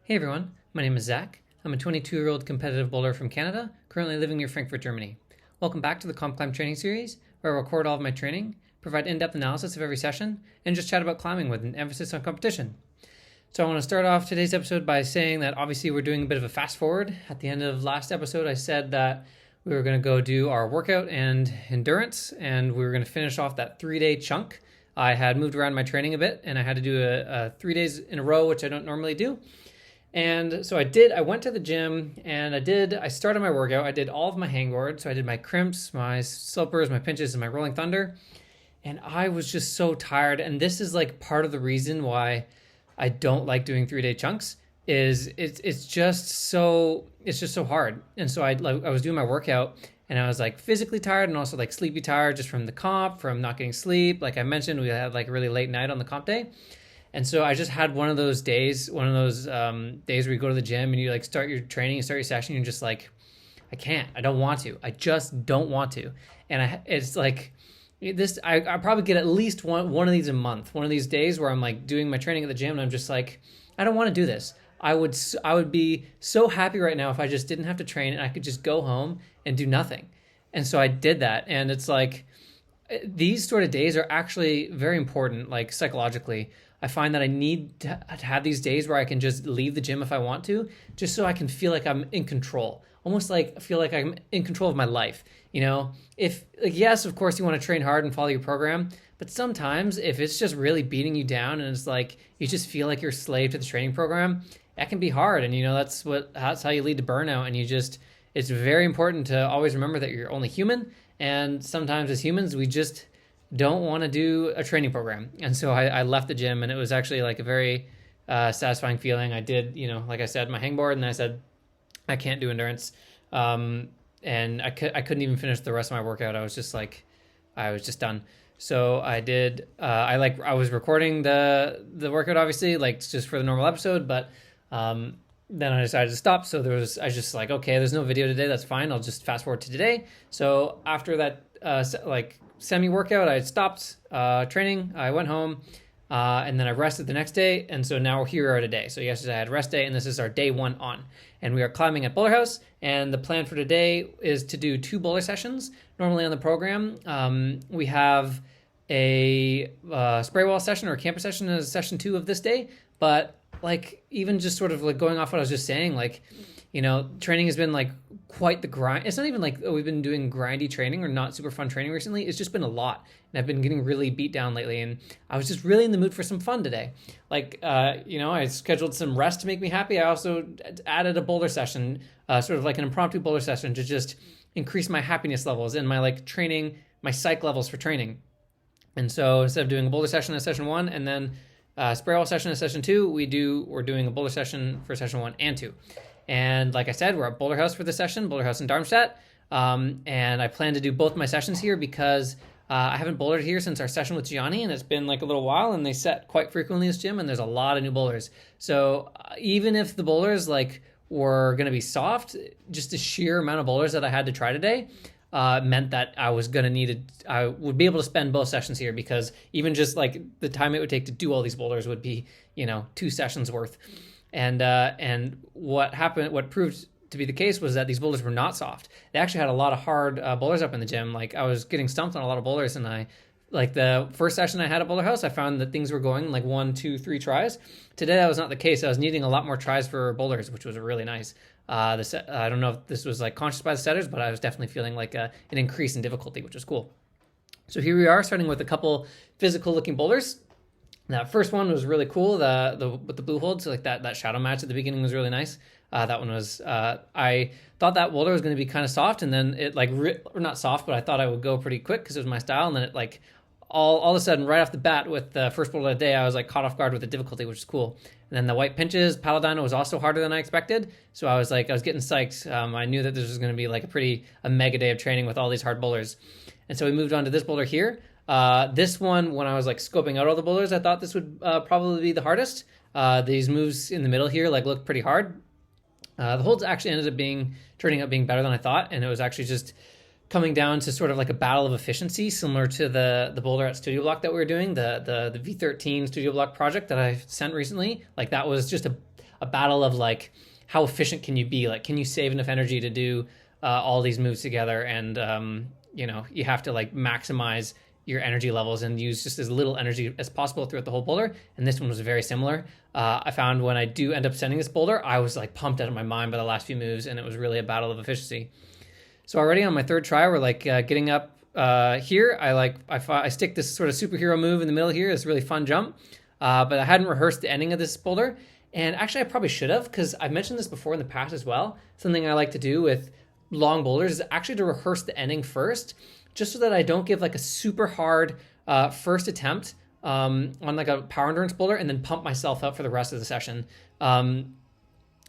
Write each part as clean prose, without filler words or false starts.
Hey everyone, my name is Zach. I'm a 22-year-old competitive bowler from Canada, currently living near Frankfurt, Germany. Welcome back to the COMPCLIMB training series, where I record all of my training, provide in-depth analysis of every session, and just chat about climbing with an emphasis on competition. So I want to start off today's episode by saying that obviously we're doing a bit of a fast forward. At the end of last episode, I said that we were going to go do our workout and endurance, and we were going to finish off that 3-day chunk. I had moved around my training a bit, and I had to do a 3 days in a row, which I don't normally do. And so I went to the gym and I started my workout. I did all of my hangboards. So I did my crimps, my slopers, my pinches, and my rolling thunder. And I was just so tired. And this is like part of the reason why I don't like doing 3-day chunks is it's just so hard. And so I was doing my workout and I was like physically tired and also like sleepy tired just from the comp, from not getting sleep. Like I mentioned, we had like a really late night on the comp day. And so I just had one of those days where you go to the gym and you like start your training, you start your session, you're just like, I don't want to. I just don't want to. And it's like this, I probably get at least one of these a month, one of these days where I'm like doing my training at the gym and I'm just like, I don't want to do this. I would be so happy right now if I just didn't have to train and I could just go home and do nothing. And so I did that. And it's like, these sort of days are actually very important, like psychologically. I find that I need to have these days where I can just leave the gym if I want to, just so I can feel like I'm in control. Almost like I feel like I'm in control of my life. You know, yes, of course you want to train hard and follow your program, but sometimes if it's just really beating you down and it's like you just feel like you're a slave to the training program, that can be hard. And you know, that's how you lead to burnout. And it's very important to always remember that you're only human. And sometimes as humans, we just don't want to do a training program. And so I left the gym and it was actually like a very satisfying feeling. I did, you know, like I said, my hangboard and I said, I can't do endurance. And I couldn't even finish the rest of my workout. I was just done. So I did, I was recording the workout obviously, like just for the normal episode, but then I decided to stop. So I was just like, okay, there's no video today. That's fine. I'll just fast forward to today. So after that, semi-workout, I stopped training. I went home and then I rested the next day. And so now here are today. So yesterday I had rest day and this is our day 1 on. And we are climbing at Boulderhaus. And the plan for today is to do 2 boulder sessions. Normally on the program, we have a spray wall session or a camper session as session 2 of this day. But like even just sort of like going off what I was just saying, like, you know, training has been like quite the grind. It's not even like we've been doing grindy training or not super fun training recently. It's just been a lot. And I've been getting really beat down lately. And I was just really in the mood for some fun today. Like, you know, I scheduled some rest to make me happy. I also added a boulder session, sort of like an impromptu boulder session to just increase my happiness levels and my like training, my psych levels for training. And so instead of doing a boulder session in session 1 and then spray wall session in session 2, we're doing a boulder session for session 1 and 2. And like I said, we're at Boulderhaus for the session, Boulderhaus in Darmstadt. And I plan to do both my sessions here because I haven't bouldered here since our session with Gianni, and it's been like a little while, and they set quite frequently in this gym, and there's a lot of new boulders. So even if the boulders like were going to be soft, just the sheer amount of boulders that I had to try today meant that I would be able to spend both sessions here because even just like the time it would take to do all these boulders would be, you know, 2 sessions worth. And what proved to be the case was that these boulders were not soft. They actually had a lot of hard boulders up in the gym. Like I was getting stumped on a lot of boulders, and like the first session I had at Boulderhaus, I found that things were going like 1, 2, 3 tries. Today that was not the case. I was needing a lot more tries for boulders, which was really nice. I don't know if this was like conscious by the setters, but I was definitely feeling like an increase in difficulty, which was cool. So here we are, starting with a couple physical looking boulders. That first one was really cool, with the blue hold. So like that shadow match at the beginning was really nice. That one was, I thought that boulder was going to be kind of soft, and then it like, or not soft, but I thought I would go pretty quick because it was my style. And then it like, all of a sudden, right off the bat with the first boulder of the day, I was like caught off guard with the difficulty, which is cool. And then the white pinches, Paladino was also harder than I expected. So I was getting psyched. I knew that this was going to be like a mega day of training with all these hard boulders. And so we moved on to this boulder here. This one, when I was like scoping out all the boulders, I thought this would probably be the hardest. These moves in the middle here like look pretty hard. The holds actually ended up turning out being better than I thought, and it was actually just coming down to sort of like a battle of efficiency, similar to the boulder at Studio Block that we were doing, the V13 Studio Block project that I sent recently. Like that was just a battle of like, how efficient can you be? Like, can you save enough energy to do all these moves together? And, you have to like maximize your energy levels and use just as little energy as possible throughout the whole boulder. And this one was very similar. I found when I do end up sending this boulder, I was like pumped out of my mind by the last few moves, and it was really a battle of efficiency. So already on my third try, we're like getting up here. I stick this sort of superhero move in the middle here. It's a really fun jump, but I hadn't rehearsed the ending of this boulder. And actually, I probably should have, because I've mentioned this before in the past as well. Something I like to do with long boulders is actually to rehearse the ending first, just so that I don't give like a super hard first attempt on like a power endurance boulder and then pump myself up for the rest of the session. And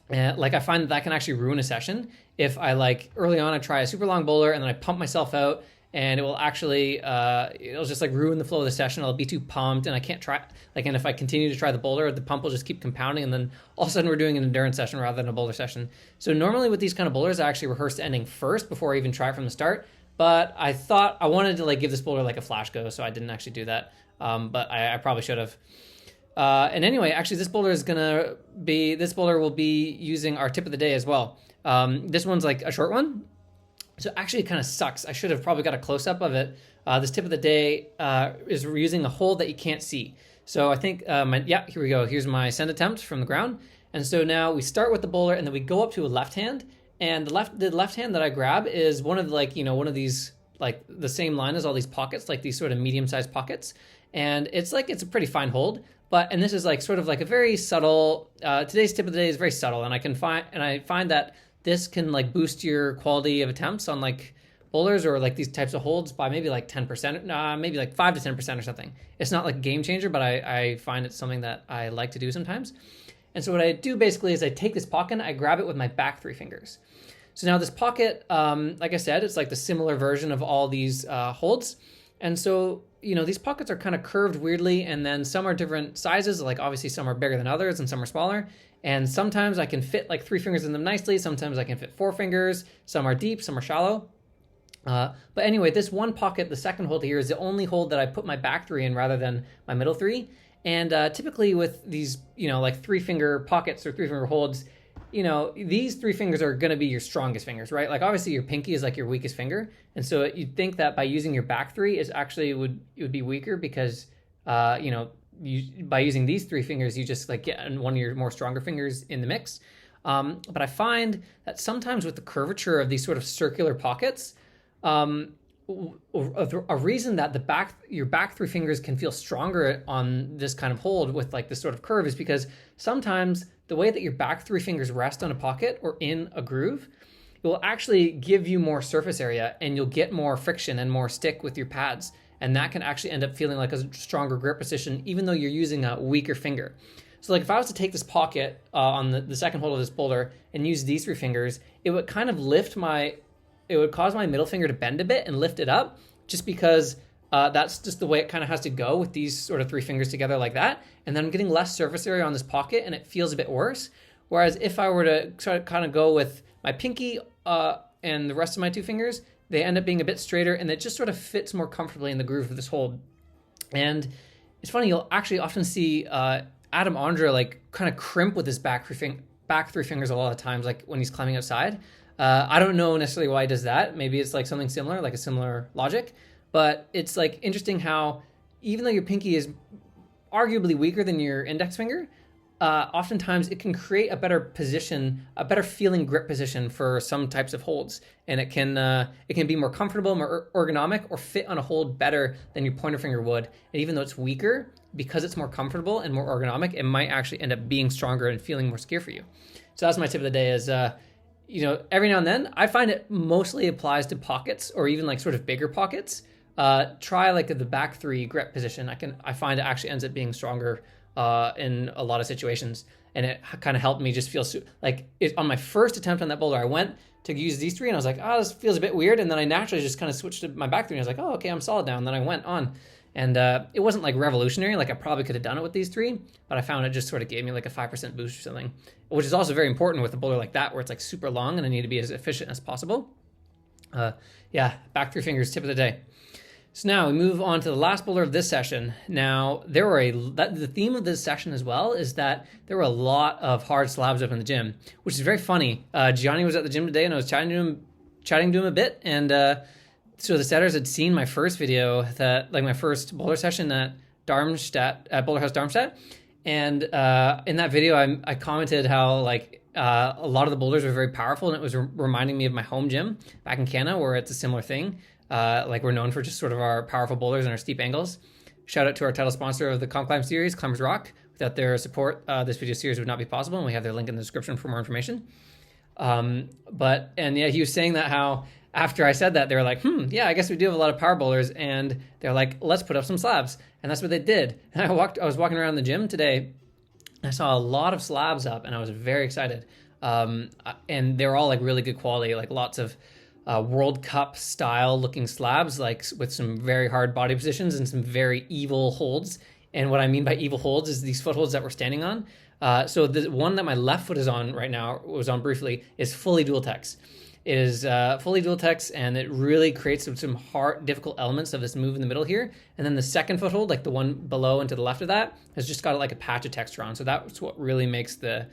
like I find that can actually ruin a session if I like early on I try a super long boulder and then I pump myself out, and it will actually it'll just like ruin the flow of the session. I'll be too pumped and I can't try like, and if I continue to try the boulder, the pump will just keep compounding, and then all of a sudden we're doing an endurance session rather than a boulder session. So normally with these kind of boulders, I actually rehearse the ending first before I even try it from the start. But I thought I wanted to like give this boulder like a flash go, so I didn't actually do that. But I probably should have. And anyway, actually this boulder will be using our tip of the day as well. This one's like a short one. So actually it kind of sucks. I should have probably got a close up of it. This tip of the day is using a hold that you can't see. So I think, here we go. Here's my send attempt from the ground. And so now we start with the boulder and then we go up to a left hand. And the left hand that I grab is one of one of these, like the same line as all these pockets, like these sort of medium-sized pockets. And it's a pretty fine hold. And this is like sort of like a very subtle, today's tip of the day is very subtle. And I find that this can like boost your quality of attempts on like boulders or like these types of holds by maybe like 10%, maybe like 5 to 10% or something. It's not like a game changer, but I find it's something that I like to do sometimes. And so what I do basically is I take this pocket, I grab it with my back 3 fingers. So now this pocket, like I said, it's like the similar version of all these holds. And so, these pockets are kind of curved weirdly, and then some are different sizes, like obviously some are bigger than others and some are smaller. And sometimes I can fit like 3 fingers in them nicely. Sometimes I can fit 4 fingers. Some are deep, some are shallow. But anyway, this one pocket, the second hold here, is the only hold that I put my back 3 in rather than my middle 3. And typically with these, like 3-finger pockets or 3-finger holds, these 3 fingers are going to be your strongest fingers, right? Like obviously your pinky is like your weakest finger. And so you'd think that by using your back 3 is actually would be weaker because, by using these 3 fingers, you just like get one of your more stronger fingers in the mix. But I find that sometimes with the curvature of these sort of circular pockets, a reason that your back 3 fingers can feel stronger on this kind of hold with like this sort of curve is because sometimes the way that your back 3 fingers rest on a pocket or in a groove, it will actually give you more surface area and you'll get more friction and more stick with your pads. And that can actually end up feeling like a stronger grip position, even though you're using a weaker finger. So like if I was to take this pocket on the second hold of this boulder and use these 3 fingers, it would kind of it would cause my middle finger to bend a bit and lift it up, just because that's just the way it kind of has to go with these sort of 3 fingers together like that. And then I'm getting less surface area on this pocket and it feels a bit worse. Whereas if I were to sort of kind of go with my pinky and the rest of my 2 fingers, they end up being a bit straighter and it just sort of fits more comfortably in the groove of this hold. And it's funny, you'll actually often see Adam Ondra like kind of crimp with his back 3 fingers a lot of times, like when he's climbing outside. I don't know necessarily why he does that. Maybe it's like something similar, like a similar logic. But it's like interesting how even though your pinky is arguably weaker than your index finger, oftentimes it can create a better position, a better feeling grip position for some types of holds. And it can be more comfortable, more ergonomic, or fit on a hold better than your pointer finger would. And even though it's weaker, because it's more comfortable and more ergonomic, it might actually end up being stronger and feeling more secure for you. So that's my tip of the day is, every now and then, I find it mostly applies to pockets or even like sort of bigger pockets. Try like the back 3 grip position. I find it actually ends up being stronger in a lot of situations. And it kind of helped me just feel on my first attempt on that boulder, I went to use these 3 and I was like, oh, this feels a bit weird. And then I naturally just kind of switched to my back 3 and I was like, oh, okay, I'm solid now. And then I went on. And it wasn't like revolutionary. Like I probably could have done it with these 3, but I found it just sort of gave me like a 5% boost or something, which is also very important with a boulder like that, where it's like super long and I need to be as efficient as possible. Back 3 fingers, tip of the day. So now we move on to the last boulder of this session. Now, the theme of this session as well is that there were a lot of hard slabs up in the gym, which is very funny. Gianni was at the gym today and I was chatting to him a bit. And so the setters had seen my first video, my first boulder session at Boulderhaus Darmstadt. And in that video, I commented how a lot of the boulders were very powerful, and it was reminding me of my home gym back in Canada, where it's a similar thing. We're known for just sort of our powerful boulders and our steep angles. Shout out to our title sponsor of the COMPCLIMB series, Climbers Rock. Without their support, this video series would not be possible, and we have their link in the description for more information. He was saying that how after I said that, they were like, yeah, I guess we do have a lot of power boulders, and they're like, let's put up some slabs. And that's what they did. And I was walking around the gym today, and I saw a lot of slabs up, and I was very excited. And they were all really good quality, lots of World Cup style looking slabs, with some very hard body positions and some very evil holds. And what I mean by evil holds is these footholds that we're standing on. So the one that my left foot is on right now, was on briefly, is fully dual tex. It is fully dual tex, and it really creates some hard, difficult elements of this move in the middle here. And then the second foothold, the one below and to the left of that, has just got a patch of texture on. So that's what really makes the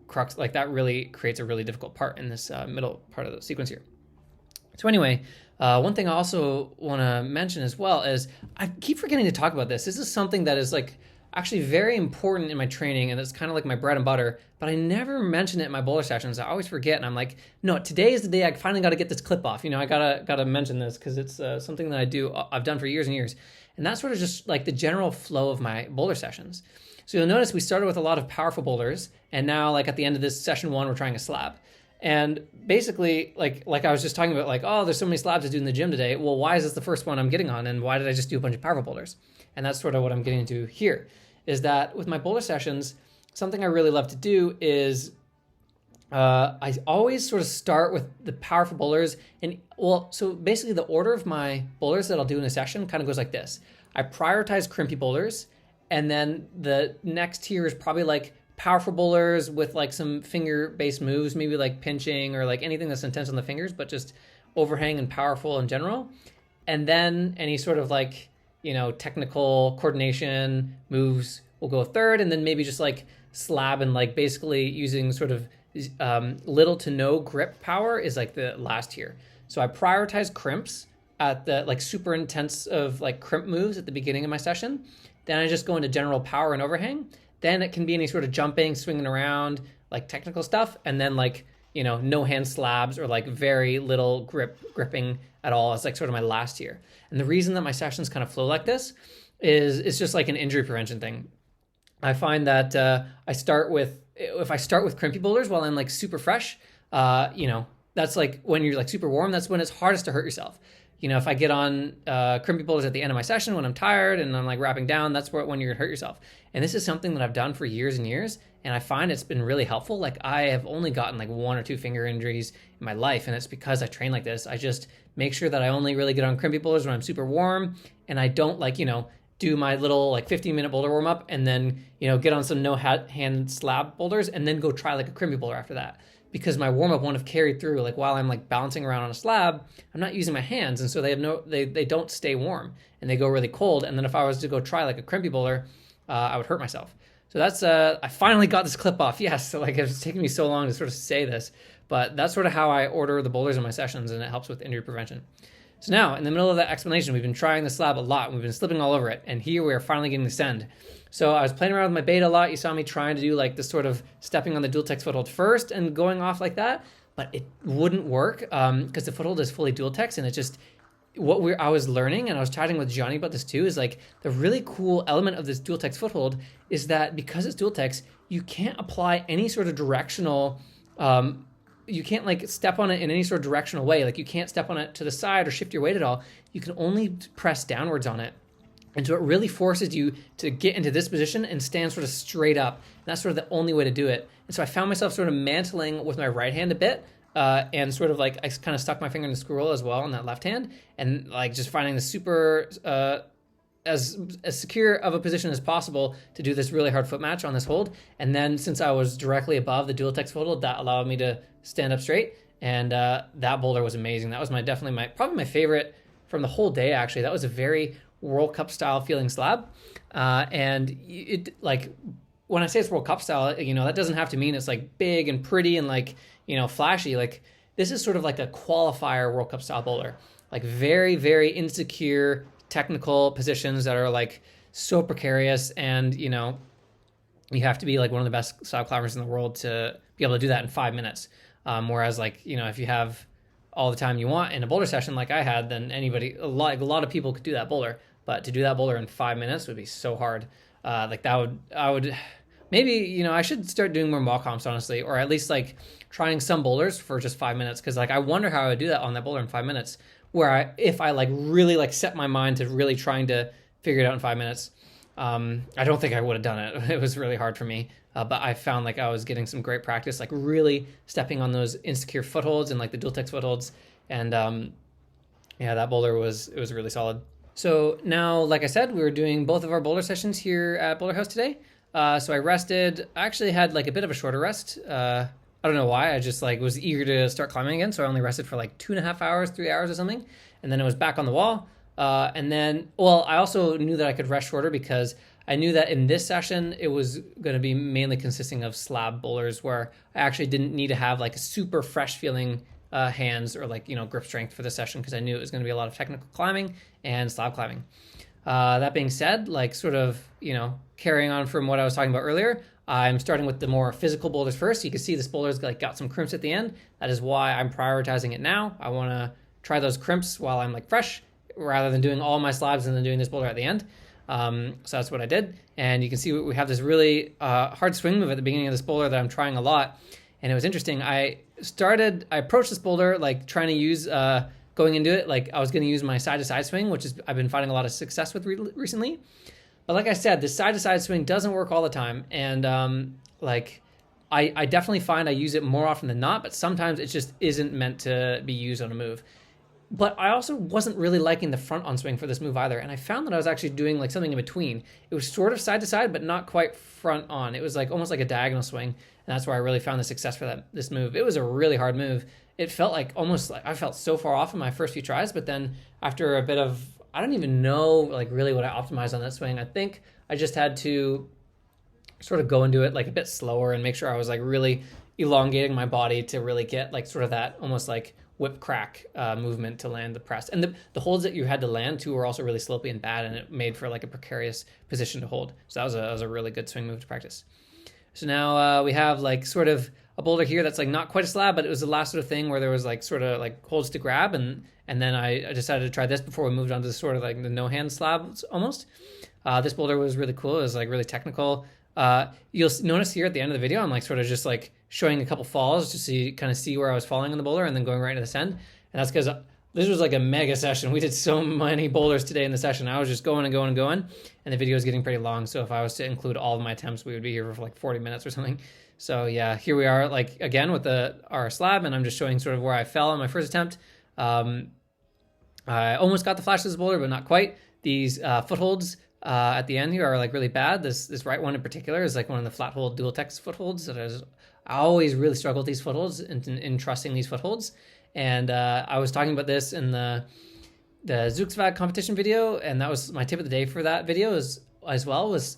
crux, that really creates a really difficult part in this middle part of the sequence here. So anyway, one thing I also want to mention as well is I keep forgetting to talk about this. This is something that is actually very important in my training, and it's kind of my bread and butter, but I never mention it in my boulder sessions. I always forget, and I'm like, no, today is the day I finally got to get this clip off. I gotta mention this because it's something that I've done for years and years. And that's sort of just the general flow of my boulder sessions. So you'll notice we started with a lot of powerful boulders, and now at the end of this session 1, we're trying a slab. And basically, like I was just talking about, oh, there's so many slabs to do in the gym today. Well, why is this the first one I'm getting on, and why did I just do a bunch of powerful boulders? And that's sort of what I'm getting into here, is that with my boulder sessions, something I really love to do is I always sort of start with the powerful boulders. So basically the order of my boulders that I'll do in a session kind of goes like this. I prioritize crimpy boulders, and then the next tier is probably powerful boulders with some finger-based moves, maybe pinching or anything that's intense on the fingers, but just overhang and powerful in general. And then any sort of technical coordination moves will go third, and then maybe just slab and basically using sort of little to no grip power is the last tier. So I prioritize crimps at the super intense of crimp moves at the beginning of my session. Then I just go into general power and overhang. Then it can be any sort of jumping, swinging around, technical stuff, and then no hand slabs or very little gripping at all as sort of my last tier. And the reason that my sessions kind of flow like this is it's just an injury prevention thing. I find that if I start with crimpy boulders while I'm super fresh, that's when you're super warm, that's when it's hardest to hurt yourself. If I get on crimpy boulders at the end of my session when I'm tired and I'm wrapping down, that's when you're gonna hurt yourself. And this is something that I've done for years and years, and I find it's been really helpful. I have only gotten 1 or 2 finger injuries in my life, and it's because I train like this. I just make sure that I only really get on crimpy boulders when I'm super warm, and I don't do my little 15-minute boulder warm up and then get on some no hand slab boulders and then go try a crimpy boulder after that. Because my warm up won't have carried through. While I'm bouncing around on a slab, I'm not using my hands, and so they don't stay warm and they go really cold. And then if I was to go try a crimpy boulder, I would hurt myself. So that's I finally got this clip off. Yes, so it's taken me so long to sort of say this, but that's sort of how I order the boulders in my sessions, and it helps with injury prevention. So now, in the middle of that explanation, we've been trying the slab a lot, and we've been slipping all over it, and here we are finally getting the send. So I was playing around with my beta a lot. You saw me trying to do this sort of stepping on the dual tex foothold first and going off like that, but it wouldn't work because the foothold is fully dual tex, and it just, I was learning, and I was chatting with Johnny about this too, is the really cool element of this dual tex foothold is that because it's dual tex, you can't apply any sort of directional, you can't step on it in any sort of directional way. You can't step on it to the side or shift your weight at all. You can only press downwards on it. And so it really forces you to get into this position and stand sort of straight up. And that's sort of the only way to do it. And so I found myself sort of mantling with my right hand a bit, and sort of I kind of stuck my finger in the scroll as well on that left hand, and just finding the super as secure of a position as possible to do this really hard foot match on this hold. And then since I was directly above the dual tex foothold, that allowed me to stand up straight. And that boulder was amazing. That was probably my favorite from the whole day. Actually, that was a very World Cup style feeling slab, and it like when I say it's World Cup style, that doesn't have to mean it's like big and pretty and like flashy. Like this is sort of like a qualifier World Cup style boulder, like very very insecure technical positions that are like so precarious, and you have to be like one of the best style climbers in the world to be able to do that in 5 minutes. Whereas like, if you have all the time you want in a boulder session like I had, then a lot of people could do that boulder. But to do that boulder in 5 minutes would be so hard. Maybe, I should start doing more mock comps, honestly, or at least like trying some boulders for just 5 minutes. Cause like, I wonder how I would do that on that boulder in 5 minutes, where if I like really like set my mind to really trying to figure it out in 5 minutes. I don't think I would have done it. It was really hard for me. But I found like I was getting some great practice, like really stepping on those insecure footholds and like the dual text footholds. And that boulder was really solid. So now, like I said, we were doing both of our boulder sessions here at Boulderhaus today. So I rested. I actually had like a bit of a shorter rest. I don't know why. I just like was eager to start climbing again. So I only rested for like 2.5 hours, 3 hours or something. And then it was back on the wall. I also knew that I could rest shorter because I knew that in this session, it was going to be mainly consisting of slab boulders where I actually didn't need to have like a super fresh feeling hands or like, grip strength for the session, because I knew it was going to be a lot of technical climbing and slab climbing. That being said, like sort of, carrying on from what I was talking about earlier, I'm starting with the more physical boulders first. You can see this boulder's like got some crimps at the end. That is why I'm prioritizing it now. I want to try those crimps while I'm like fresh, rather than doing all my slabs and then doing this boulder at the end. So that's what I did. And you can see we have this really hard swing move at the beginning of this boulder that I'm trying a lot. And it was interesting. I approached this boulder like trying to use, going into it, like I was going to use my side-to-side swing, which is I've been finding a lot of success with recently. But like I said, the side-to-side swing doesn't work all the time. And I definitely find I use it more often than not, but sometimes it just isn't meant to be used on a move. But I also wasn't really liking the front on swing for this move either. And I found that I was actually doing like something in between. It was sort of side to side, but not quite front on. It was like almost like a diagonal swing. And that's where I really found the success for this move. It was a really hard move. It felt like almost like I felt so far off in my first few tries, but then after a bit of, I don't even know like really what I optimized on that swing. I think I just had to sort of go into it like a bit slower and make sure I was like really elongating my body to really get like sort of that almost like whip crack movement to land the press. And the holds that you had to land too were also really slopey and bad, and it made for like a precarious position to hold. So that was a really good swing move to practice. So now we have like sort of a boulder here that's like not quite a slab, but it was the last sort of thing where there was like sort of like holds to grab, and then I decided to try this before we moved on to sort of like the no hand slabs almost. This boulder was really cool. It was like really technical. You'll notice here at the end of the video, I'm like sort of just like showing a couple falls just so you kind of see where I was falling on the boulder and then going right into the send. And that's because this was like a mega session. We did so many boulders today in the session. I was just going and going and going, and the video is getting pretty long. So if I was to include all of my attempts, we would be here for like 40 minutes or something. So yeah, here we are like again with our slab, and I'm just showing sort of where I fell on my first attempt. I almost got the flash of this boulder, but not quite. These footholds at the end here are like really bad. This right one in particular is like one of the flat hold dual text footholds. I always really struggle with these footholds and in trusting these footholds. And I was talking about this in the Zugzwang competition video, and that was my tip of the day for that video as well was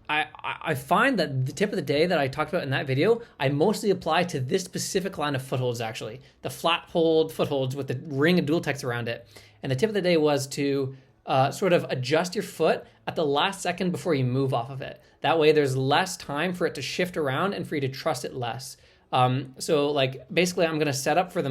I find that the tip of the day that I talked about in that video, I mostly apply to this specific line of footholds actually. The flat hold footholds with the ring of dual text around it. And the tip of the day was to sort of adjust your foot at the last second before you move off of it. That way there's less time for it to shift around and for you to trust it less. So like basically I'm going to set up for the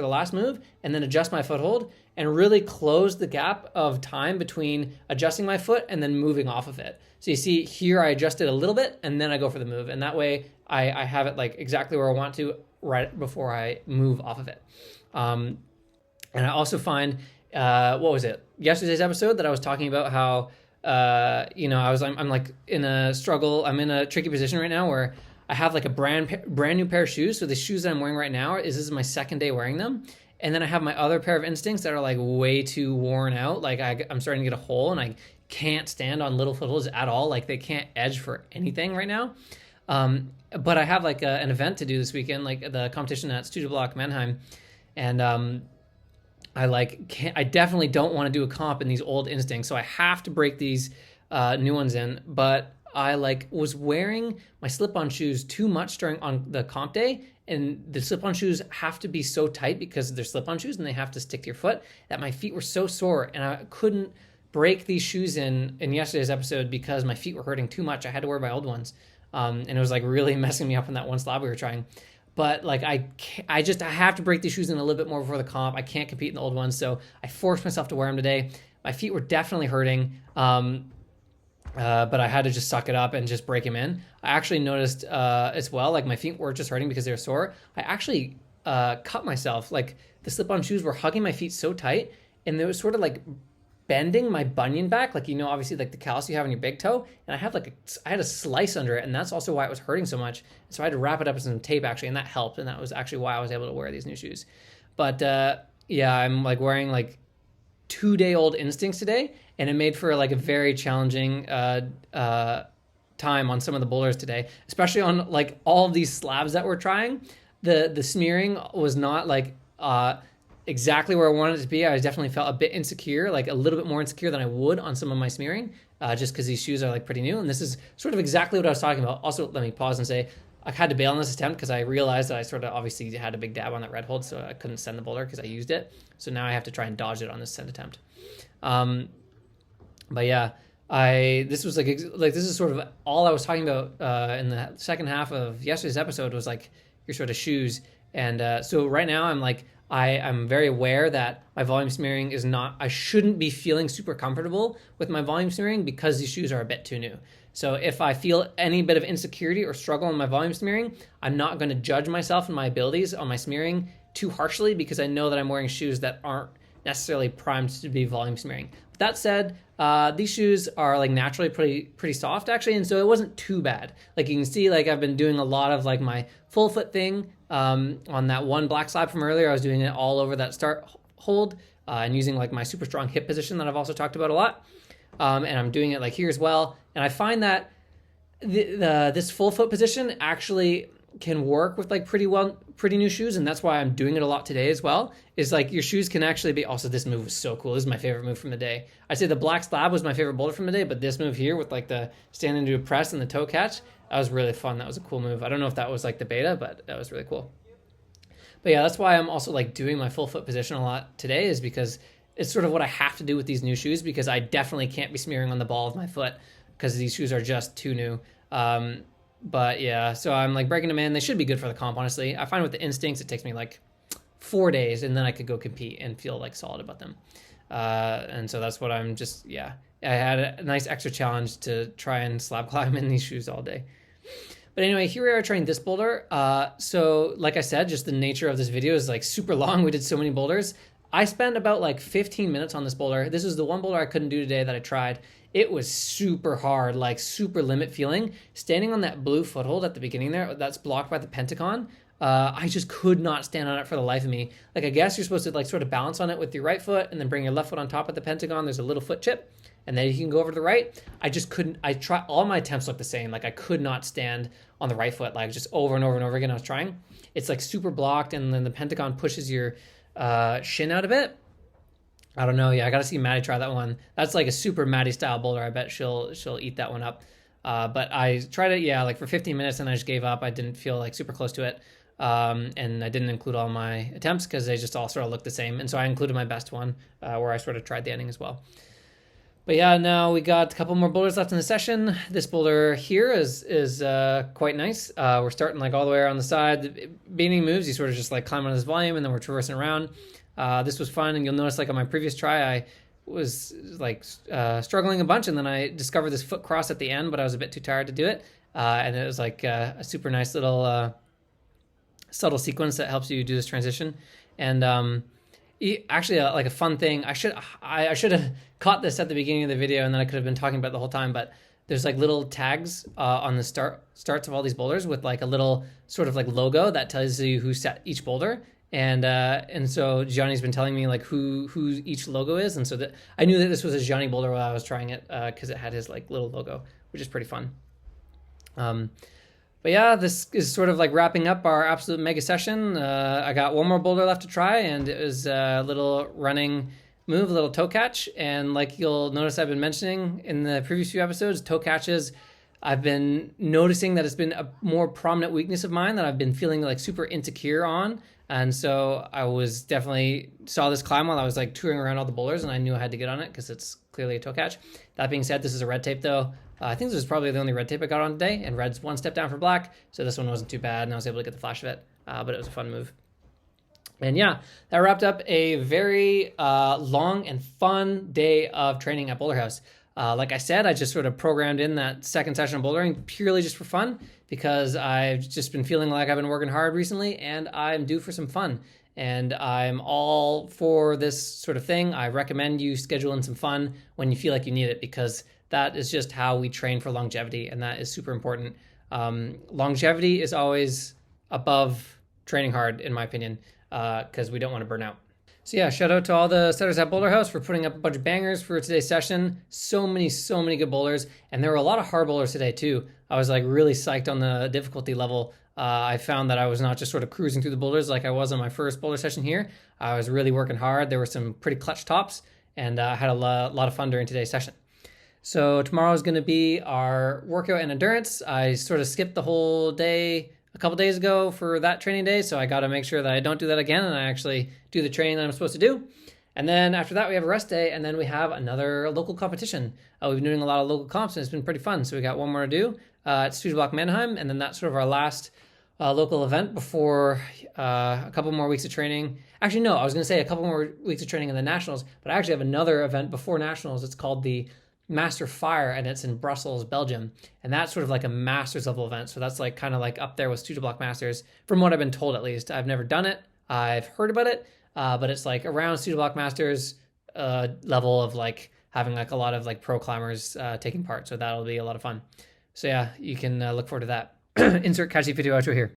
last move, and then adjust my foothold and really close the gap of time between adjusting my foot and then moving off of it. So you see here I adjusted a little bit and then I go for the move, and that way I have it like exactly where I want to right before I move off of it. And I also find what was it? Yesterday's episode that I was talking about how I'm like in a struggle. I'm in a tricky position right now where I have like a brand new pair of shoes. So the shoes that I'm wearing right now this is my second day wearing them. And then I have my other pair of Instincts that are like way too worn out. Like I'm starting to get a hole, and I can't stand on little footholds at all. Like they can't edge for anything right now. But I have like an event to do this weekend, like the competition at Studio Block Mannheim. And I definitely don't want to do a comp in these old instincts, so I have to break these new ones in. But I was wearing my slip-on shoes too much on the comp day, and the slip-on shoes have to be so tight because they're slip-on shoes and they have to stick to your foot, that my feet were so sore, and I couldn't break these shoes in yesterday's episode because my feet were hurting too much. I had to wear my old ones, and it was really messing me up on that one slab we were trying. But I have to break these shoes in a little bit more before the comp. I can't compete in the old ones, so I forced myself to wear them today. My feet were definitely hurting, but I had to just suck it up and just break them in. I actually noticed as well, my feet weren't just hurting because they were sore. I actually cut myself. The slip-on shoes were hugging my feet so tight, and they were sort of bending my bunion back, obviously the callus you have on your big toe, and I had a slice under it, and that's also why it was hurting so much. So I had to wrap it up with some tape actually, and that helped, and that was actually why I was able to wear these new shoes. But yeah, I'm wearing 2-day-old Instincts today, and it made for a very challenging time on some of the boulders today, especially on all of these slabs that we're trying. The smearing was not exactly where I wanted it to be. I definitely felt a bit insecure, a little bit more insecure than I would on some of my smearing, just because these shoes are pretty new. And this is sort of exactly what I was talking about. Also, let me pause and say, I had to bail on this attempt because I realized that I sort of obviously had a big dab on that red hold, so I couldn't send the boulder because I used it. So now I have to try and dodge it on this send attempt. But yeah, this was this is sort of all I was talking about in the second half of yesterday's episode was your sort of shoes. And so right now I'm very aware that my volume smearing is not, I shouldn't be feeling super comfortable with my volume smearing because these shoes are a bit too new. So if I feel any bit of insecurity or struggle in my volume smearing, I'm not going to judge myself and my abilities on my smearing too harshly because I know that I'm wearing shoes that aren't necessarily primed to be volume smearing. But that said, these shoes are naturally pretty soft actually, and so it wasn't too bad. You can see, I've been doing a lot of my full foot thing on that one black slab from earlier. I was doing it all over that start hold and using my super strong hip position that I've also talked about a lot, and I'm doing it here as well. And I find that this full foot position actually can work with pretty new shoes, and that's why I'm doing it a lot today as well. Is your shoes can actually be, also this move was so cool. This is my favorite move from the day. I'd say the black slab was my favorite boulder from the day, but this move here with the stand into a press and the toe catch, that was really fun. That was a cool move. I don't know if that was the beta, but that was really cool. But yeah, that's why I'm also doing my full foot position a lot today, is because it's sort of what I have to do with these new shoes, because I definitely can't be smearing on the ball of my foot because these shoes are just too new. But yeah, so I'm breaking them in. They should be good for the comp, honestly. I find with the Instincts, it takes me 4 days, and then I could go compete and feel solid about them. And so that's what I'm just, yeah. I had a nice extra challenge to try and slab climb in these shoes all day. But anyway, here we are trying this boulder. So like I said, just the nature of this video is super long. We did so many boulders. I spent about 15 minutes on this boulder. This is the one boulder I couldn't do today that I tried. It was super hard, super limit feeling. Standing on that blue foothold at the beginning there, that's blocked by the pentagon. I just could not stand on it for the life of me. I guess you're supposed to sort of balance on it with your right foot and then bring your left foot on top of the pentagon. There's a little foot chip, and then you can go over to the right. I just couldn't. I tried. All my attempts looked the same. I could not stand on the right foot. Just over and over and over again I was trying. It's super blocked, and then the pentagon pushes your shin out a bit. I don't know. Yeah, I got to see Maddie try that one. That's a super Maddie style boulder. I bet she'll eat that one up. But I tried it, yeah, for 15 minutes, and I just gave up. I didn't feel super close to it. And I didn't include all my attempts because they just all sort of looked the same. And so I included my best one where I sort of tried the ending as well. But yeah, now we got a couple more boulders left in the session. This boulder here is quite nice. We're starting all the way around the side. The beginning moves, you sort of just climb on this volume, and then we're traversing around. This was fun, and you'll notice on my previous try, I was struggling a bunch, and then I discovered this foot cross at the end, but I was a bit too tired to do it. And it was a super nice little subtle sequence that helps you do this transition. And actually, a fun thing, I should have caught this at the beginning of the video, and then I could have been talking about it the whole time, but there's little tags on the starts of all these boulders with a little sort of logo that tells you who set each boulder. And so Johnny's been telling me who each logo is, and so that I knew that this was a Johnny boulder while I was trying it because it had his little logo, which is pretty fun. But But yeah, this is sort of like wrapping up our absolute mega session. I got one more boulder left to try, and it was a little running move, a little toe catch. And like you'll notice I've been mentioning in the previous few episodes, toe catches, I've been noticing that it's been a more prominent weakness of mine that I've been feeling like super insecure on. And so I was definitely saw this climb while I was like touring around all the boulders, and I knew I had to get on it because it's clearly a toe catch. That being said, this is a red tape though. I think this is probably the only red tape I got on today, and red's one step down from black, so this one wasn't too bad, and I was able to get the flash of it, but it was a fun move. And yeah, that wrapped up a very long and fun day of training at Boulderhaus. Like I said, I just sort of programmed in that second session of bouldering purely just for fun, because I've just been feeling like I've been working hard recently, and I'm due for some fun. And I'm all for this sort of thing. I recommend you schedule in some fun when you feel like you need it, because that is just how we train for longevity, and that is super important. Longevity is always above training hard, in my opinion, because we don't want to burn out. So yeah, shout out to all the setters at Boulderhaus for putting up a bunch of bangers for today's session. So many good boulders, and there were a lot of hard boulders today too. I was like really psyched on the difficulty level. I found that I was not just sort of cruising through the boulders like I was on my first boulder session here. I was really working hard. There were some pretty clutch tops, and I had a lot of fun during today's session. So tomorrow is going to be our workout and endurance. I sort of skipped the whole day a couple days ago for that training day, so I got to make sure that I don't do that again and I actually do the training that I'm supposed to do. And then after that, we have a rest day, and then we have another local competition. We've been doing a lot of local comps, and it's been pretty fun. So we got one more to do at Studioblock Mannheim, and then that's sort of our last local event before a couple more weeks of training. Actually, no, I was going to say a couple more weeks of training in the Nationals, but I actually have another event before Nationals. It's called the Master Fire, and it's in Brussels, Belgium, and that's sort of like a Masters level event. So that's like kind of like up there with Studio Block Masters, from what I've been told at least. I've never done it. I've heard about it, but it's like around Studio Block Masters level of like having like a lot of like pro climbers taking part. So that'll be a lot of fun. So yeah, you can look forward to that. Insert catchy video outro here.